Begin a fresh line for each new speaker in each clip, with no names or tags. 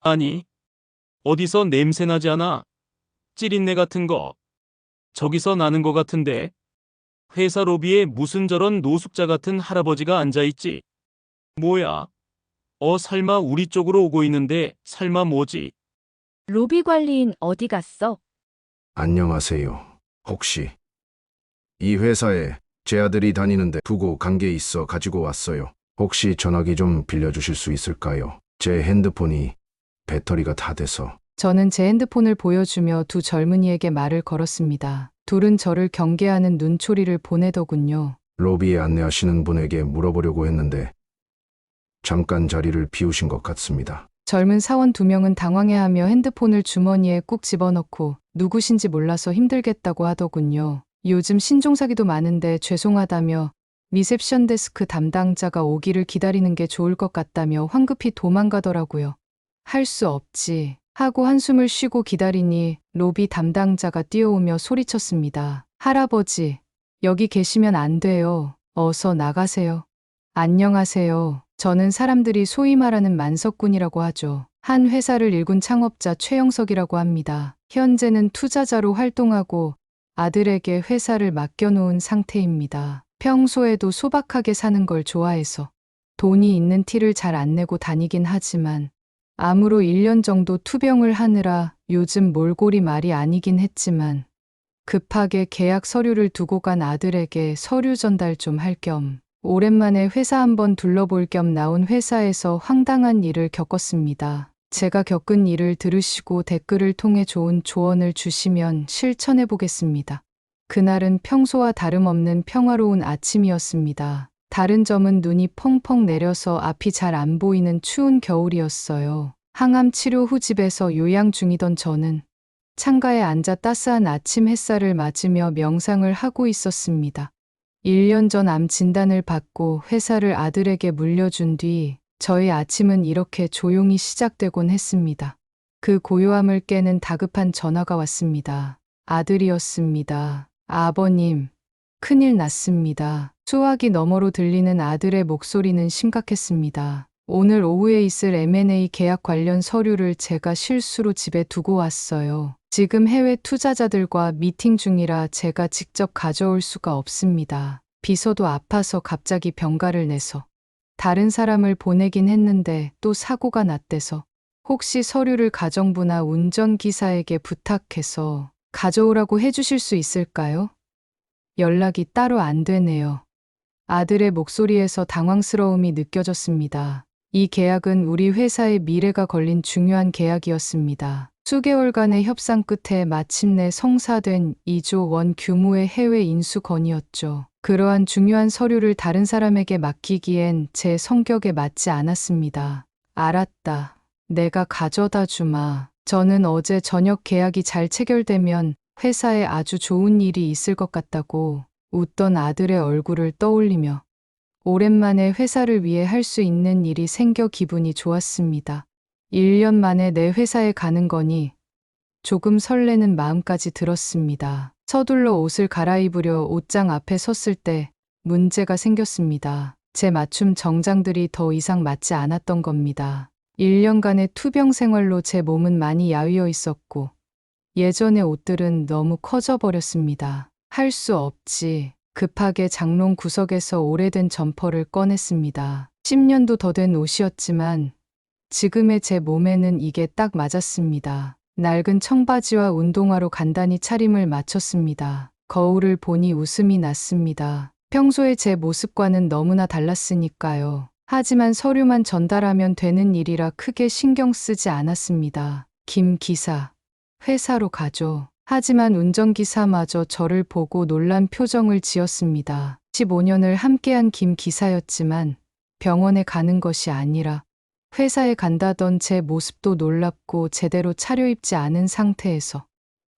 아니, 어디서 냄새 나지 않아? 찌린내 같은 거. 저기서 나는 거 같은데. 회사 로비에 무슨 저런 노숙자 같은 할아버지가 앉아있지? 뭐야? 설마 우리 쪽으로 오고 있는데, 설마 뭐지?
로비 관리인 어디 갔어?
안녕하세요. 혹시 이 회사에 제 아들이 다니는데 두고 간 게 있어 가지고 왔어요. 혹시 전화기 좀 빌려주실 수 있을까요? 제 핸드폰이 배터리가 다 돼서.
저는 제 핸드폰을 보여주며 두 젊은이에게 말을 걸었습니다. 둘은 저를 경계하는 눈초리를 보내더군요.
로비에 안내하시는 분에게 물어보려고 했는데 잠깐 자리를 비우신 것 같습니다.
젊은 사원 두 명은 당황해하며 핸드폰을 주머니에 꾹 집어넣고 누구신지 몰라서 힘들겠다고 하더군요. 요즘 신종사기도 많은데 죄송하다며 리셉션 데스크 담당자가 오기를 기다리는 게 좋을 것 같다며 황급히 도망가더라고요. 할 수 없지 하고 한숨을 쉬고 기다리니 로비 담당자가 뛰어오며 소리쳤습니다. 할아버지, 여기 계시면 안 돼요. 어서 나가세요. 안녕하세요. 저는 사람들이 소위 말하는 만석군이라고 하죠. 한 회사를 일군 창업자 최영석이라고 합니다. 현재는 투자자로 활동하고 아들에게 회사를 맡겨놓은 상태입니다. 평소에도 소박하게 사는 걸 좋아해서 돈이 있는 티를 잘 안 내고 다니긴 하지만 암으로 1년 정도 투병을 하느라 요즘 몰골이 말이 아니긴 했지만 급하게 계약 서류를 두고 간 아들에게 서류 전달 좀 할 겸 오랜만에 회사 한번 둘러볼 겸 나온 회사에서 황당한 일을 겪었습니다. 제가 겪은 일을 들으시고 댓글을 통해 좋은 조언을 주시면 실천해 보겠습니다. 그날은 평소와 다름없는 평화로운 아침이었습니다. 다른 점은 눈이 펑펑 내려서 앞이 잘 안 보이는 추운 겨울이었어요. 항암 치료 후 집에서 요양 중이던 저는 창가에 앉아 따스한 아침 햇살을 맞으며 명상을 하고 있었습니다. 1년 전 암 진단을 받고 회사를 아들에게 물려준 뒤 저의 아침은 이렇게 조용히 시작되곤 했습니다. 그 고요함을 깨는 다급한 전화가 왔습니다. 아들이었습니다. 아버님, 큰일 났습니다. 수화기 너머로 들리는 아들의 목소리는 심각했습니다. 오늘 오후에 있을 M&A 계약 관련 서류를 제가 실수로 집에 두고 왔어요. 지금 해외 투자자들과 미팅 중이라 제가 직접 가져올 수가 없습니다. 비서도 아파서 갑자기 병가를 내서 다른 사람을 보내긴 했는데 또 사고가 났대서 혹시 서류를 가정부나 운전기사에게 부탁해서 가져오라고 해주실 수 있을까요? 연락이 따로 안 되네요. 아들의 목소리에서 당황스러움이 느껴졌습니다. 이 계약은 우리 회사의 미래가 걸린 중요한 계약이었습니다. 수개월간의 협상 끝에 마침내 성사된 2조 원 규모의 해외 인수 건이었죠. 그러한 중요한 서류를 다른 사람에게 맡기기엔 제 성격에 맞지 않았습니다. 알았다. 내가 가져다 주마. 저는 어제 저녁 계약이 잘 체결되면 회사에 아주 좋은 일이 있을 것 같다고 웃던 아들의 얼굴을 떠올리며 오랜만에 회사를 위해 할 수 있는 일이 생겨 기분이 좋았습니다. 1년 만에 내 회사에 가는 거니 조금 설레는 마음까지 들었습니다. 서둘러 옷을 갈아입으려 옷장 앞에 섰을 때 문제가 생겼습니다. 제 맞춤 정장들이 더 이상 맞지 않았던 겁니다. 1년간의 투병 생활로 제 몸은 많이 야위어 있었고 예전의 옷들은 너무 커져 버렸습니다. 할 수 없지. 급하게 장롱 구석에서 오래된 점퍼를 꺼냈습니다. 10년도 더 된 옷이었지만 지금의 제 몸에는 이게 딱 맞았습니다. 낡은 청바지와 운동화로 간단히 차림을 맞췄습니다. 거울을 보니 웃음이 났습니다. 평소에 제 모습과는 너무나 달랐으니까요. 하지만 서류만 전달하면 되는 일이라 크게 신경 쓰지 않았습니다. 김 기사, 회사로 가죠. 하지만 운전기사마저 저를 보고 놀란 표정을 지었습니다. 15년을 함께한 김 기사였지만 병원에 가는 것이 아니라 회사에 간다던 제 모습도 놀랍고 제대로 차려입지 않은 상태에서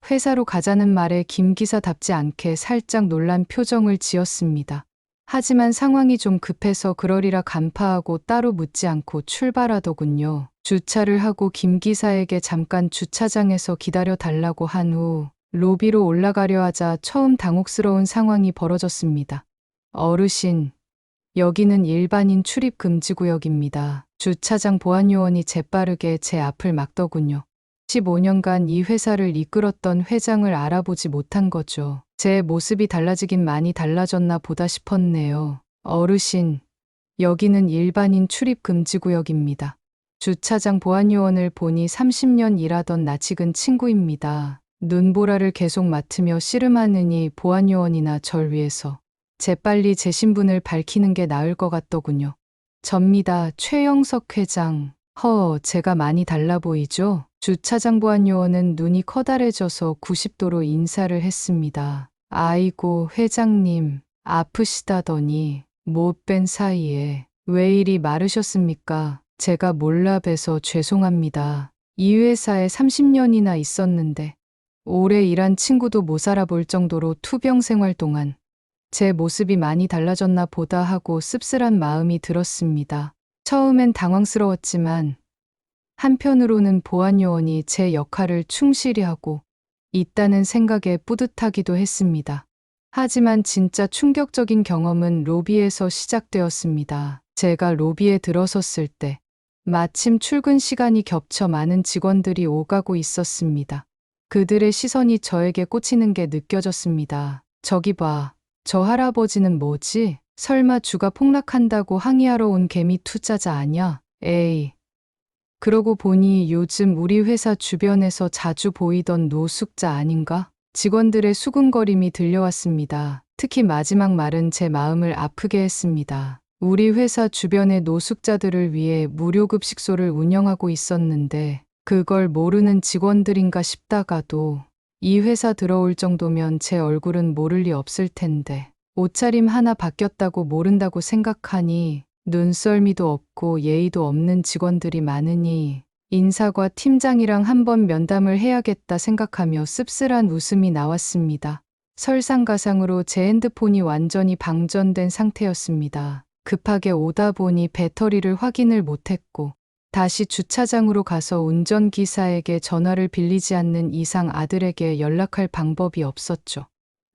회사로 가자는 말에 김 기사답지 않게 살짝 놀란 표정을 지었습니다. 하지만 상황이 좀 급해서 그러리라 간파하고 따로 묻지 않고 출발하더군요. 주차를 하고 김 기사에게 잠깐 주차장에서 기다려 달라고 한 후 로비로 올라가려 하자 처음 당혹스러운 상황이 벌어졌습니다. 어르신, 여기는 일반인 출입 금지 구역입니다. 주차장 보안요원이 재빠르게 제 앞을 막더군요. 15년간 이 회사를 이끌었던 회장을 알아보지 못한 거죠. 제 모습이 달라지긴 많이 달라졌나 보다 싶었네요. 어르신, 여기는 일반인 출입 금지 구역입니다. 주차장 보안요원을 보니 30년 일하던 낯익은 친구입니다. 눈보라를 계속 맡으며 씨름하느니 보안요원이나 절 위해서 재빨리 제 신분을 밝히는 게 나을 것 같더군요. 접니다. 최영석 회장. 제가 많이 달라 보이죠? 주차장 보안요원은 눈이 커다래져서 90도로 인사를 했습니다. 아이고, 회장님, 아프시다더니 못 뵌 사이에 왜 이리 마르셨습니까? 제가 몰라 뵈서 죄송합니다. 이 회사에 30년이나 있었는데 오래 일한 친구도 못 알아볼 정도로 투병 생활 동안 제 모습이 많이 달라졌나 보다 하고 씁쓸한 마음이 들었습니다. 처음엔 당황스러웠지만 한편으로는 보안요원이 제 역할을 충실히 하고 있다는 생각에 뿌듯하기도 했습니다. 하지만 진짜 충격적인 경험은 로비에서 시작되었습니다. 제가 로비에 들어섰을 때 마침 출근 시간이 겹쳐 많은 직원들이 오가고 있었습니다. 그들의 시선이 저에게 꽂히는 게 느껴졌습니다. 저기 봐, 저 할아버지는 뭐지? 설마 주가 폭락한다고 항의하러 온 개미 투자자 아냐? 에이. 그러고 보니 요즘 우리 회사 주변에서 자주 보이던 노숙자 아닌가? 직원들의 수군거림이 들려왔습니다. 특히 마지막 말은 제 마음을 아프게 했습니다. 우리 회사 주변의 노숙자들을 위해 무료급식소를 운영하고 있었는데 그걸 모르는 직원들인가 싶다가도 이 회사 들어올 정도면 제 얼굴은 모를 리 없을 텐데 옷차림 하나 바뀌었다고 모른다고 생각하니 눈썰미도 없고 예의도 없는 직원들이 많으니 인사과 팀장이랑 한번 면담을 해야겠다 생각하며 씁쓸한 웃음이 나왔습니다. 설상가상으로 제 핸드폰이 완전히 방전된 상태였습니다. 급하게 오다 보니 배터리를 확인을 못했고 다시 주차장으로 가서 운전기사에게 전화를 빌리지 않는 이상 아들에게 연락할 방법이 없었죠.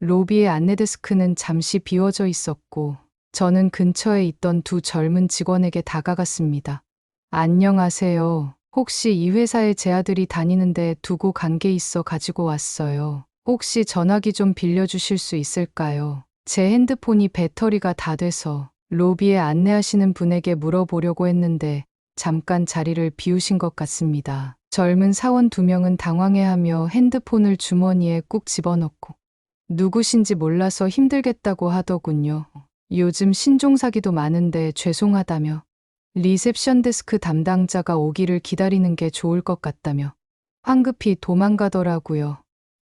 로비의 안내데스크는 잠시 비워져 있었고 저는 근처에 있던 두 젊은 직원에게 다가갔습니다. 안녕하세요. 혹시 이 회사에 제 아들이 다니는데 두고 간 게 있어 가지고 왔어요. 혹시 전화기 좀 빌려주실 수 있을까요? 제 핸드폰이 배터리가 다 돼서 로비에 안내하시는 분에게 물어보려고 했는데 잠깐 자리를 비우신 것 같습니다. 젊은 사원 2명은 당황해하며 핸드폰을 주머니에 꾹 집어넣고 누구신지 몰라서 힘들겠다고 하더군요. 요즘 신종사기도 많은데 죄송하다며 리셉션 데스크 담당자가 오기를 기다리는 게 좋을 것 같다며 황급히 도망가더라고요.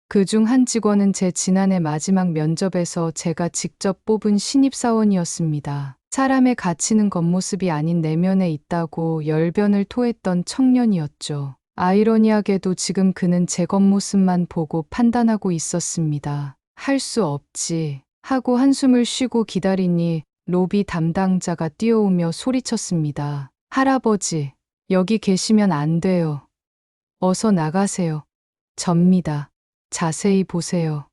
그중 한 직원은 제 지난해 마지막 면접에서 제가 직접 뽑은 신입사원이었습니다. 사람의 가치는 겉모습이 아닌 내면에 있다고 열변을 토했던 청년이었죠. 아이러니하게도 지금 그는 제 겉모습만 보고 판단하고 있었습니다. 할 수 없지 하고 한숨을 쉬고 기다리니 로비 담당자가 뛰어오며 소리쳤습니다. 할아버지, 여기 계시면 안 돼요. 어서 나가세요. 접니다. 자세히 보세요.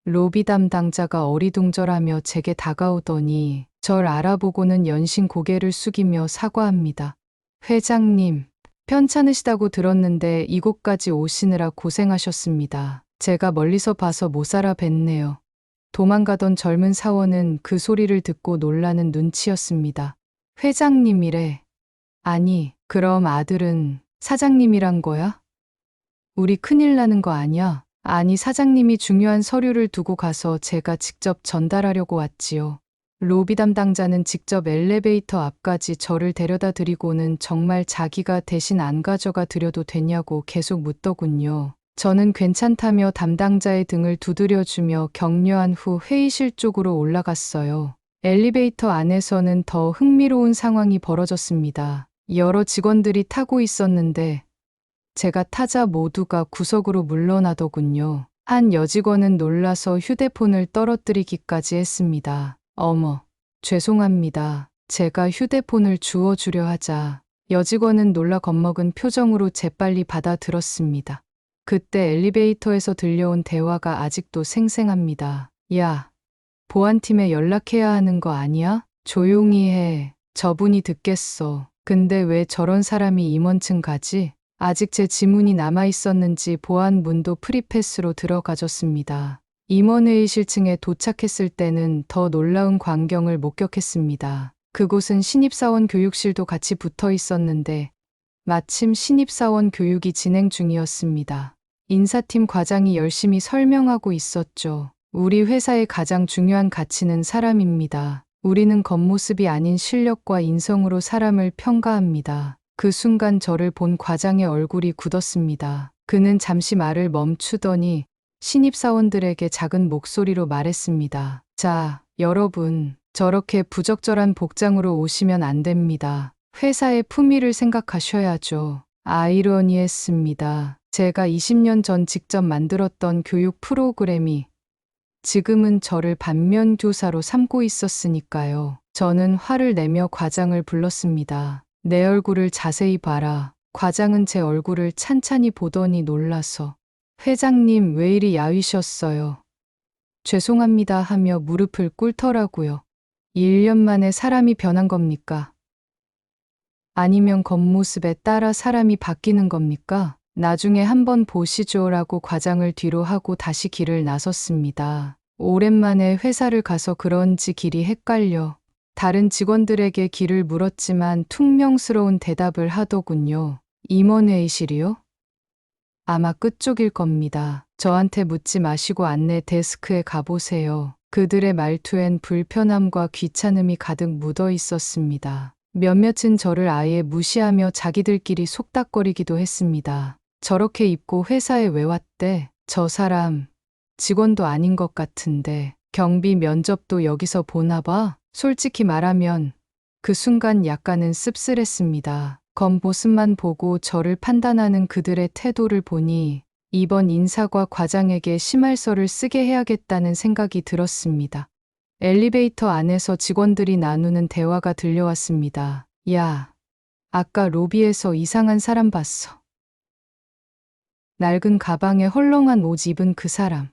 로비 담당자가 어리둥절하며 제게 다가오더니 절 알아보고는 연신 고개를 숙이며 사과합니다. 회장님, 편찮으시다고 들었는데 이곳까지 오시느라 고생하셨습니다. 제가 멀리서 봐서 못 알아뵀네요. 도망가던 젊은 사원은 그 소리를 듣고 놀라는 눈치였습니다. 회장님이래. 아니, 그럼 아들은 사장님이란 거야? 우리 큰일 나는 거 아니야? 아니, 사장님이 중요한 서류를 두고 가서 제가 직접 전달하려고 왔지요. 로비 담당자는 직접 엘리베이터 앞까지 저를 데려다 드리고는 정말 자기가 대신 안 가져가 드려도 되냐고 계속 묻더군요. 저는 괜찮다며 담당자의 등을 두드려주며 격려한 후 회의실 쪽으로 올라갔어요. 엘리베이터 안에서는 더 흥미로운 상황이 벌어졌습니다. 여러 직원들이 타고 있었는데 제가 타자 모두가 구석으로 물러나더군요. 한 여직원은 놀라서 휴대폰을 떨어뜨리기까지 했습니다. 어머, 죄송합니다. 제가 휴대폰을 주워주려 하자 여직원은 놀라 겁먹은 표정으로 재빨리 받아들었습니다. 그때 엘리베이터에서 들려온 대화가 아직도 생생합니다. 야, 보안팀에 연락해야 하는 거 아니야? 조용히 해. 저분이 듣겠어. 근데 왜 저런 사람이 임원층 가지? 아직 제 지문이 남아 있었는지 보안문도 프리패스로 들어가졌습니다. 임원회의실 층에 도착했을 때는 더 놀라운 광경을 목격했습니다. 그곳은 신입사원 교육실도 같이 붙어 있었는데 마침 신입사원 교육이 진행 중이었습니다. 인사팀 과장이 열심히 설명하고 있었죠. 우리 회사의 가장 중요한 가치는 사람입니다. 우리는 겉모습이 아닌 실력과 인성으로 사람을 평가합니다. 그 순간 저를 본 과장의 얼굴이 굳었습니다. 그는 잠시 말을 멈추더니 신입사원들에게 작은 목소리로 말했습니다. 자, 여러분, 저렇게 부적절한 복장으로 오시면 안 됩니다. 회사의 품위를 생각하셔야죠. 아이러니했습니다. 제가 20년 전 직접 만들었던 교육 프로그램이 지금은 저를 반면교사로 삼고 있었으니까요. 저는 화를 내며 과장을 불렀습니다. 내 얼굴을 자세히 봐라. 과장은 제 얼굴을 찬찬히 보더니 놀라서 회장님 왜 이리 야위셨어요? 죄송합니다 하며 무릎을 꿇더라고요. 1년 만에 사람이 변한 겁니까? 아니면 겉모습에 따라 사람이 바뀌는 겁니까? 나중에 한번 보시죠라고 과장을 뒤로 하고 다시 길을 나섰습니다. 오랜만에 회사를 가서 그런지 길이 헷갈려 다른 직원들에게 길을 물었지만 퉁명스러운 대답을 하더군요. 임원회의실이요? 아마 끝쪽일 겁니다. 저한테 묻지 마시고 안내 데스크에 가보세요. 그들의 말투엔 불편함과 귀찮음이 가득 묻어 있었습니다. 몇몇은 저를 아예 무시하며 자기들끼리 속닥거리기도 했습니다. 저렇게 입고 회사에 왜 왔대? 저 사람 직원도 아닌 것 같은데 경비 면접도 여기서 보나 봐? 솔직히 말하면 그 순간 약간은 씁쓸했습니다. 겉모습만 보고 저를 판단하는 그들의 태도를 보니 이번 인사과 과장에게 심할서를 쓰게 해야겠다는 생각이 들었습니다. 엘리베이터 안에서 직원들이 나누는 대화가 들려왔습니다. 야, 아까 로비에서 이상한 사람 봤어. 낡은 가방에 헐렁한 옷 입은 그 사람.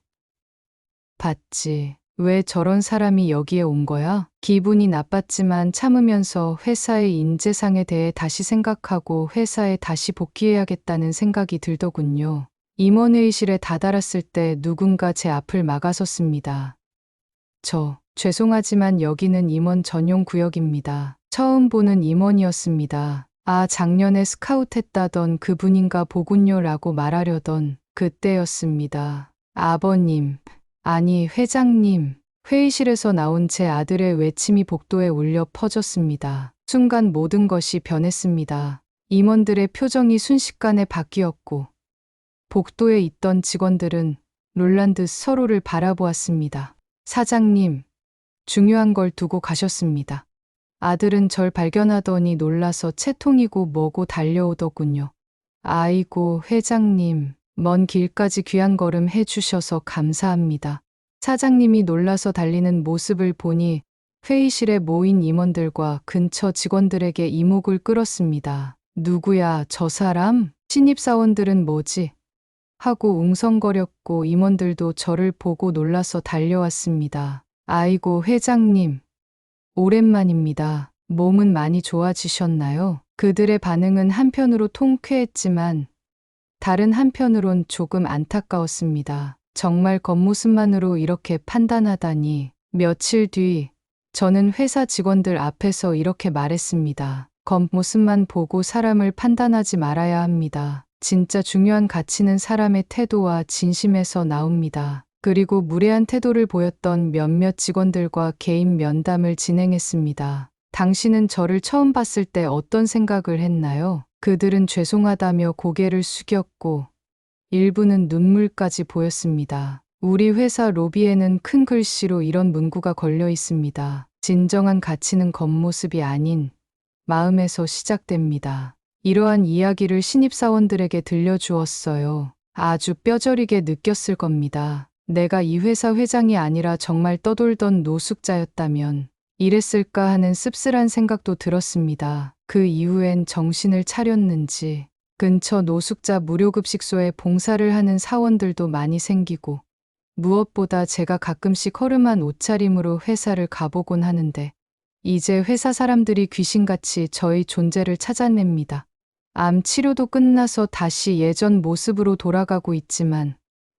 봤지. 왜 저런 사람이 여기에 온 거야? 기분이 나빴지만 참으면서 회사의 인재상에 대해 다시 생각하고 회사에 다시 복귀해야겠다는 생각이 들더군요. 임원회의실에 다다랐을 때 누군가 제 앞을 막아섰습니다. 죄송하지만 여기는 임원 전용 구역입니다. 처음 보는 임원이었습니다. 아, 작년에 스카웃했다던 그분인가 보군요 라고 말하려던 그때였습니다. 아버님, 아니 회장님, 회의실에서 나온 제 아들의 외침이 복도에 울려 퍼졌습니다. 순간 모든 것이 변했습니다. 임원들의 표정이 순식간에 바뀌었고 복도에 있던 직원들은 놀란 듯 서로를 바라보았습니다. 사장님, 중요한 걸 두고 가셨습니다. 아들은 절 발견하더니 놀라서 채통이고 뭐고 달려오더군요. 아이고 회장님, 먼 길까지 귀한 걸음 해주셔서 감사합니다. 사장님이 놀라서 달리는 모습을 보니 회의실에 모인 임원들과 근처 직원들에게 이목을 끌었습니다. 누구야, 저 사람? 신입사원들은 뭐지? 하고 웅성거렸고 임원들도 저를 보고 놀라서 달려왔습니다. 아이고 회장님, 오랜만입니다. 몸은 많이 좋아지셨나요? 그들의 반응은 한편으로 통쾌했지만 다른 한편으론 조금 안타까웠습니다. 정말 겉모습만으로 이렇게 판단하다니. 며칠 뒤 저는 회사 직원들 앞에서 이렇게 말했습니다. 겉모습만 보고 사람을 판단하지 말아야 합니다. 진짜 중요한 가치는 사람의 태도와 진심에서 나옵니다. 그리고 무례한 태도를 보였던 몇몇 직원들과 개인 면담을 진행했습니다. 당신은 저를 처음 봤을 때 어떤 생각을 했나요? 그들은 죄송하다며 고개를 숙였고 일부는 눈물까지 보였습니다. 우리 회사 로비에는 큰 글씨로 이런 문구가 걸려 있습니다. 진정한 가치는 겉모습이 아닌 마음에서 시작됩니다. 이러한 이야기를 신입사원들에게 들려주었어요. 아주 뼈저리게 느꼈을 겁니다. 내가 이 회사 회장이 아니라 정말 떠돌던 노숙자였다면 이랬을까 하는 씁쓸한 생각도 들었습니다. 그 이후엔 정신을 차렸는지 근처 노숙자 무료급식소에 봉사를 하는 사원들도 많이 생기고 무엇보다 제가 가끔씩 허름한 옷차림으로 회사를 가보곤 하는데 이제 회사 사람들이 귀신같이 저희 존재를 찾아냅니다. 암 치료도 끝나서 다시 예전 모습으로 돌아가고 있지만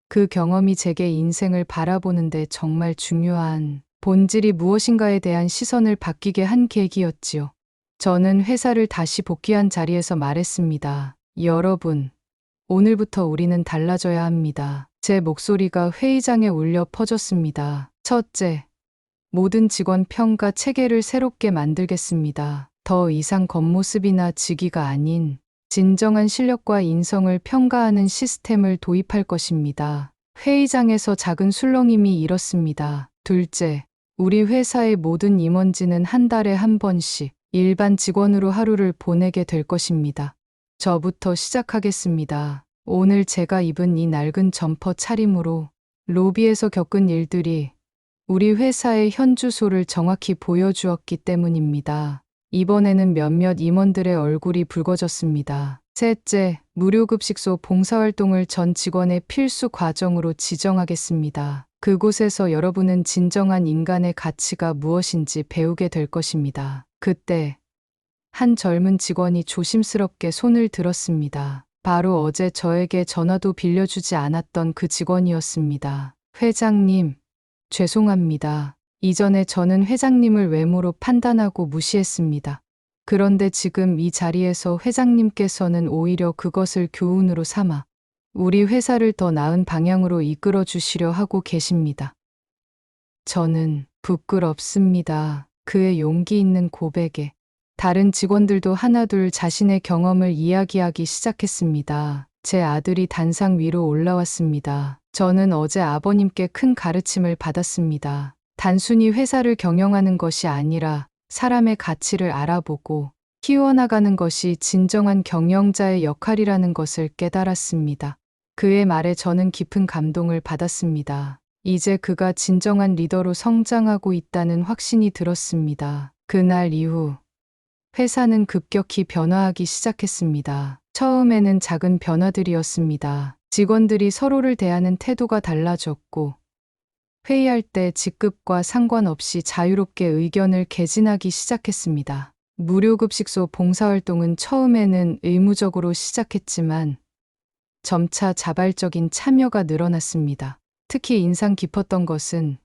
그 경험이 제게 인생을 바라보는데 정말 중요한 본질이 무엇인가에 대한 시선을 바뀌게 한 계기였지요. 저는 회사를 다시 복귀한 자리에서 말했습니다. 여러분, 오늘부터 우리는 달라져야 합니다. 제 목소리가 회의장에 울려 퍼졌습니다. 첫째, 모든 직원 평가 체계를 새롭게 만들겠습니다. 더 이상 겉모습이나 직위가 아닌 진정한 실력과 인성을 평가하는 시스템을 도입할 것입니다. 회의장에서 작은 술렁임이 일었습니다. 둘째, 우리 회사의 모든 임원진은 한 달에 한 번씩 일반 직원으로 하루를 보내게 될 것입니다. 저부터 시작하겠습니다. 오늘 제가 입은 이 낡은 점퍼 차림으로 로비에서 겪은 일들이 우리 회사의 현 주소를 정확히 보여주었기 때문입니다. 이번에는 몇몇 임원들의 얼굴이 붉어졌습니다. 셋째, 무료급식소 봉사활동을 전 직원의 필수 과정으로 지정하겠습니다. 그곳에서 여러분은 진정한 인간의 가치가 무엇인지 배우게 될 것입니다. 그때 한 젊은 직원이 조심스럽게 손을 들었습니다. 바로 어제 저에게 전화도 빌려주지 않았던 그 직원이었습니다. 회장님, 죄송합니다. 이전에 저는 회장님을 외모로 판단하고 무시했습니다. 그런데 지금 이 자리에서 회장님께서는 오히려 그것을 교훈으로 삼아 우리 회사를 더 나은 방향으로 이끌어 주시려 하고 계십니다. 저는 부끄럽습니다. 그의 용기 있는 고백에 다른 직원들도 하나둘 자신의 경험을 이야기하기 시작했습니다. 제 아들이 단상 위로 올라왔습니다. 저는 어제 아버님께 큰 가르침을 받았습니다. 단순히 회사를 경영하는 것이 아니라 사람의 가치를 알아보고 키워나가는 것이 진정한 경영자의 역할이라는 것을 깨달았습니다. 그의 말에 저는 깊은 감동을 받았습니다. 이제 그가 진정한 리더로 성장하고 있다는 확신이 들었습니다. 그날 이후 회사는 급격히 변화하기 시작했습니다. 처음에는 작은 변화들이었습니다. 직원들이 서로를 대하는 태도가 달라졌고 회의할 때 직급과 상관없이 자유롭게 의견을 개진하기 시작했습니다. 무료급식소 봉사활동은 처음에는 의무적으로 시작했지만 점차 자발적인 참여가 늘어났습니다. 특히 인상 깊었던 것은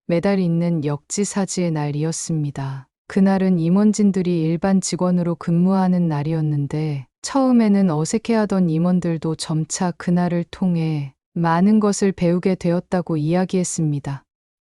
매달 있는 역지사지의 날이었습니다. 그날은 임원진들이 일반 직원으로 근무하는 날이었는데 처음에는 어색해하던 임원들도 점차 그날을 통해 많은 것을 배우게 되었다고 이야기했습니다.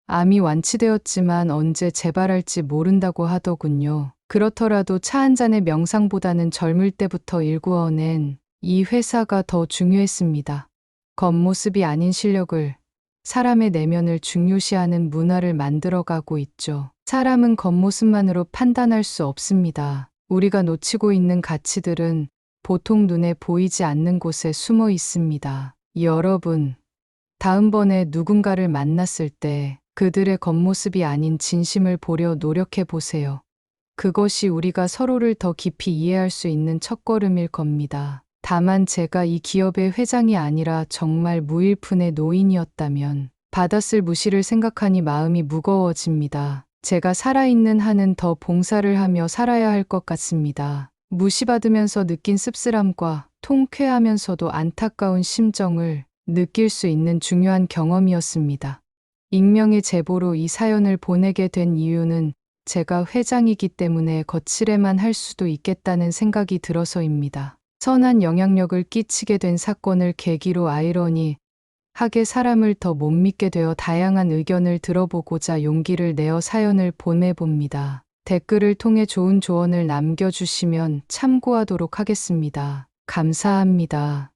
암이 완치되었지만 언제 재발할지 모른다고 하더군요. 그렇더라도 차 한 잔의 명상보다는 젊을 때부터 일구어낸 이 회사가 더 중요했습니다. 겉모습이 아닌 실력을, 사람의 내면을 중요시하는 문화를 만들어가고 있죠. 사람은 겉모습만으로 판단할 수 없습니다. 우리가 놓치고 있는 가치들은 보통 눈에 보이지 않는 곳에 숨어 있습니다. 여러분, 다음번에 누군가를 만났을 때 그들의 겉모습이 아닌 진심을 보려 노력해 보세요. 그것이 우리가 서로를 더 깊이 이해할 수 있는 첫걸음일 겁니다. 다만 제가 이 기업의 회장이 아니라 정말 무일푼의 노인이었다면 받았을 무시를 생각하니 마음이 무거워집니다. 제가 살아있는 한은 더 봉사를 하며 살아야 할 것 같습니다. 무시받으면서 느낀 씁쓸함과 통쾌하면서도 안타까운 심정을 느낄 수 있는 중요한 경험이었습니다. 익명의 제보로 이 사연을 보내게 된 이유는 제가 회장이기 때문에 거칠에만 할 수도 있겠다는 생각이 들어서입니다. 선한 영향력을 끼치게 된 사건을 계기로 아이러니하게 사람을 더 못 믿게 되어 다양한 의견을 들어보고자 용기를 내어 사연을 보내봅니다. 댓글을 통해 좋은 조언을 남겨주시면 참고하도록 하겠습니다. 감사합니다.